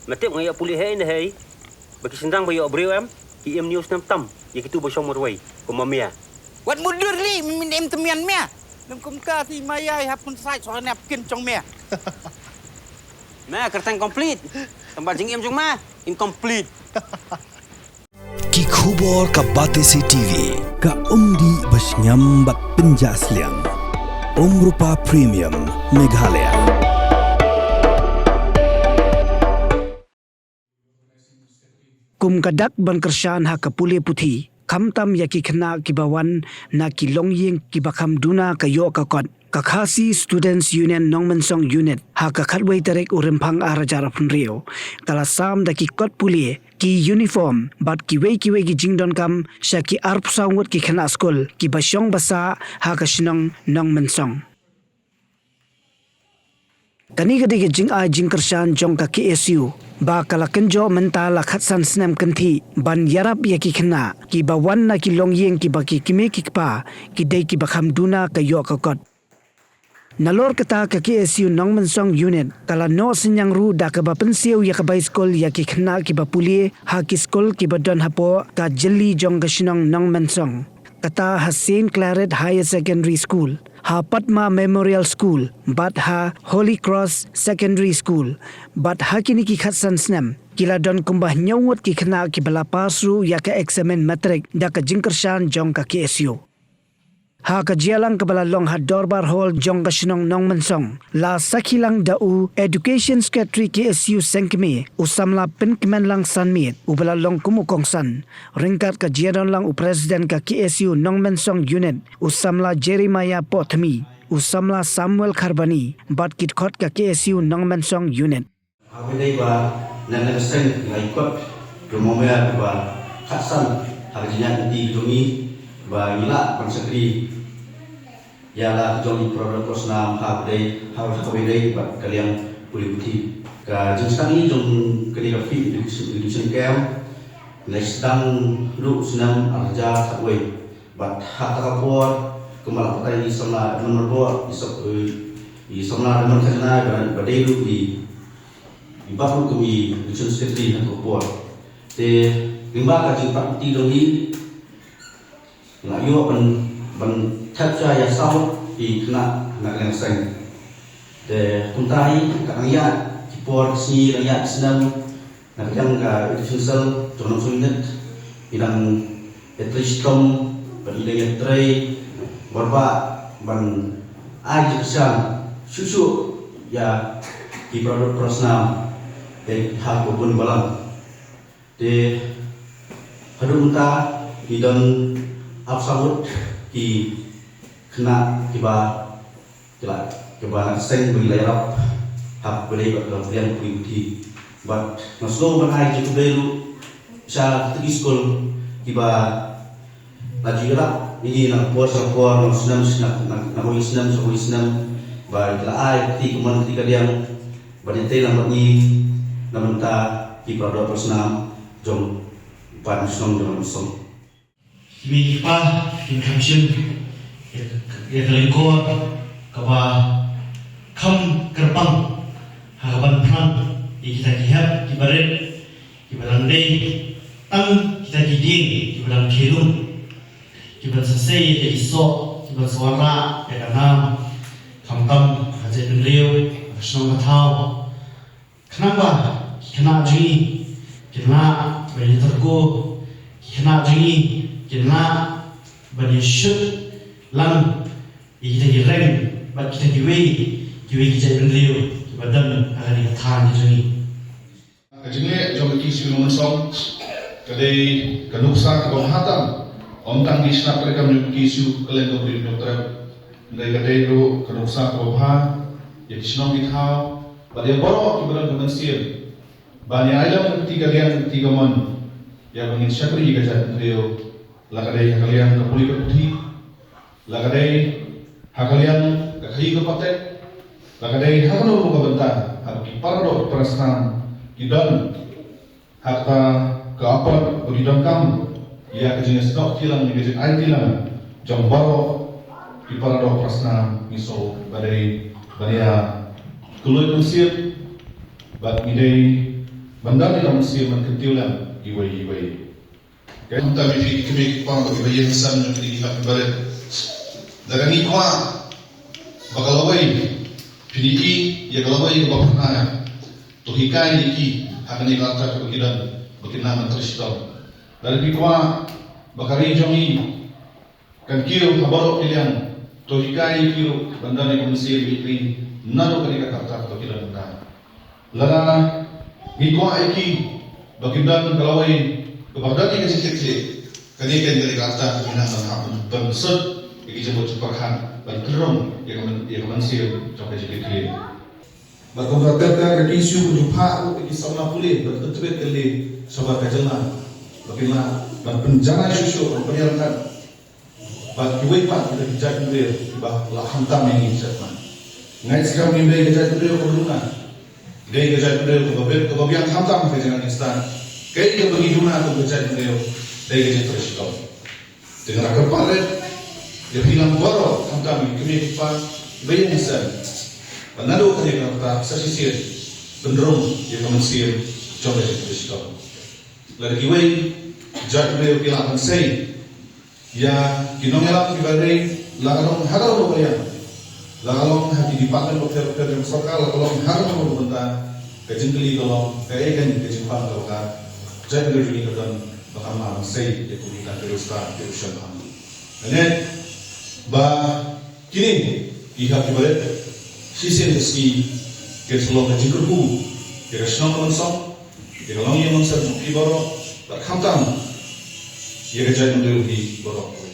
Matrik ngaya pulih hai na hai. Bagi sendang bayo abreu am. Ki em news nam tam. Ya kitu ba shong morwai. Ko mamia. Wat mudur li min em temian mea. Nam kum ka ti mayai hapun sai so nap kin chong mea. Mea kertang complete. Tempat jing em jong ma incomplete. Ki khubor ka batesi TV ka umdi bas nyambat penjaslian. Rupa Premium Meghalaya. Kum kadak Jingkyrshan ha kapule puthi khamtam ya ki Khynnah kibawan na ki longying kibakam duna kayo kakot kakhasi Students Union Nongmensong Unit ha ka khatwei tarek uremphang arajara phunrio kalasam da ki kot pulie ki uniform bat ki wei ki jingdon kam sha ki arpsaungut ki Khynnah Skul ki basyong basa ha ka shinong Nongmensong kani gadi ke Jingkyrshan jong ka KSU ba kala kenjo menta la khatsan snam kanthi ban yarap ya ki Khynnah ki bawan na ki longyeng ki baki kime ki pa ki dei ki bakham duna ka yo ka kot nalor kata ka KSU Nongmensong Unit kala no sinyang ru da ka ba pensiu ya ka bai skol ya ki Khynnah ki ba puli ha ki skol ki badon hapo ka jeli jong ka shinong Nongmensong kata ha St. Claret Higher Secondary School ha Padma Memorial School bat ha Holy Cross Secondary School bat ha kini ki khatsan snam kila don kumbah nyawut ki Khynnah ki bala pasru ya ka examen Matrik da ka Jingkyrshan jong ka KSU ha ka jialang ka bala long ha dorbar hall jong ka shinong Nongmensong la sakhilang dau Education Secretary KSU Sengkme usamla penkmen lang sanmit ubala long kumukong san ringkat ka jiadon lang u president ka KSU Nongmensong Unit usamla Jeremiah Pothmi usamla Samuel Kharbani bat kit khot ka KSU Nongmensong Unit Abidai ba nan sen ngai kot rumomea ba khasan harjinya di dungi ba ngila pansakri yala jong produk kosnam habdai habdai ba kalian puli putih ka Jingkyrshan ni jong kini ka fi education camp next dang lu senam arja sakwe ba hata kapor kemala patai ni sama nomor 2 di sama nomor kana ba dei lu di baru kami education secretary nak kapor te limba ka jing pak ti dong ni nak yo ban capture ya sau di Khynnah nak yang sen de kuntai ka aya kipor si aya senam nak yang ka education jono sunit bidang etristom bidang etrai berba ban Jingkyrshan susu ya di produk prosnam de hak pun balam de hadunta bidang absamut ki Khynnah Kiba nak sen bagi layarap hak beri kalian putih but maslo banai je belu sa tegi skul Kiba lagi gelap ini nak buat sapor nak senam ba ai ti kuman ketika dia badite lambat ni namenta ki produk personal jom pan song jom song Kibi Kiba Jingkyrshan ya kelingkor kaba kam kerbang hakaban pran kita lihat kibaret kibarandai tang kita giding kibaran kelum kibaran sesai ya iso kibaran suara ya kanam kamtam haji penleu senang tahu kenapa Khynnah jini Khynnah beri tergo Khynnah jini Khynnah beri shoot lang kita direng bat kita diwei kita penleu badan akan ditahan jini Kajinge jom KSU Nongmensong kadai kanuksa kagong hatam omtang di snap mereka menuju KSU kalian keberi dokter kadai ru kanuksa kagong ha jadi senang ditau pada borok kibaran kemensian banyak ayam ketiga kalian ketiga mon yang ingin syakri kajat beliau lakadai kalian kepuli keputih lakadai kalian kahi kepatek lakadai hakno rupa bentang hak pardo perasaan kidon hakta keapot beridon kam ia kejenis dok tilang negeri ai tilang jombaro di parado prasna miso badai badia keluar kusir bad midai Banda ni kamu sih menkentulan iway. Kan kita mikir pang bagi bayi san yang kita balik. Dalam ni kuah bakalawai PDI ya kalawai ke bapa naya. Tuhikai iki akan dikata kebagian bagaimana Matrik. Dari kuah bakari jongi kan kiro kabarok pilihan. Tuhikai kiro banda ni kamu sih mikir nado kali kata kebagian benda. Lara Ngikwa iki bagindan kalawai kebagdati kecil-kecil kanikan dari kata minang dan hakun bersut iki jemput ceparhan dan terung yang mansir sampai jadi Bakomrata ke isu jumpa iki sama pulih betul kali sobat kajelan bagaimana dan penjara isu penyaran bagi wepat kita bijak beliau bah lah hantam ini setman ngai sekarang nimbe kita beliau perlukan Gaya kerja beliau kebagian hantam kerjaan instan. Gaya kebagiduna atau kerja beliau gaya kerja tersikap. Dengan akar palet, dia bilang baru hantam kami kipa bayar instan. Penado kerja kata sasisir cenderung dia kemensir coba kerja tersikap. Lalu kiwai kerja beliau bilang akan say ya kinongelam kibadai lagalong hagal bayar. Lagalong hati dipakai dokter yang sokal, lagalong harus membentang kejengkeli tolong keegan kejimpang kalau jadi lebih kedan bahkan saya itu kita teruskan kami. Dan kini ihak ibarat sisi meski keselong kejengkelku Nongmensong long yang mengser Kiba berkhamtam ia kerja menderu di borok.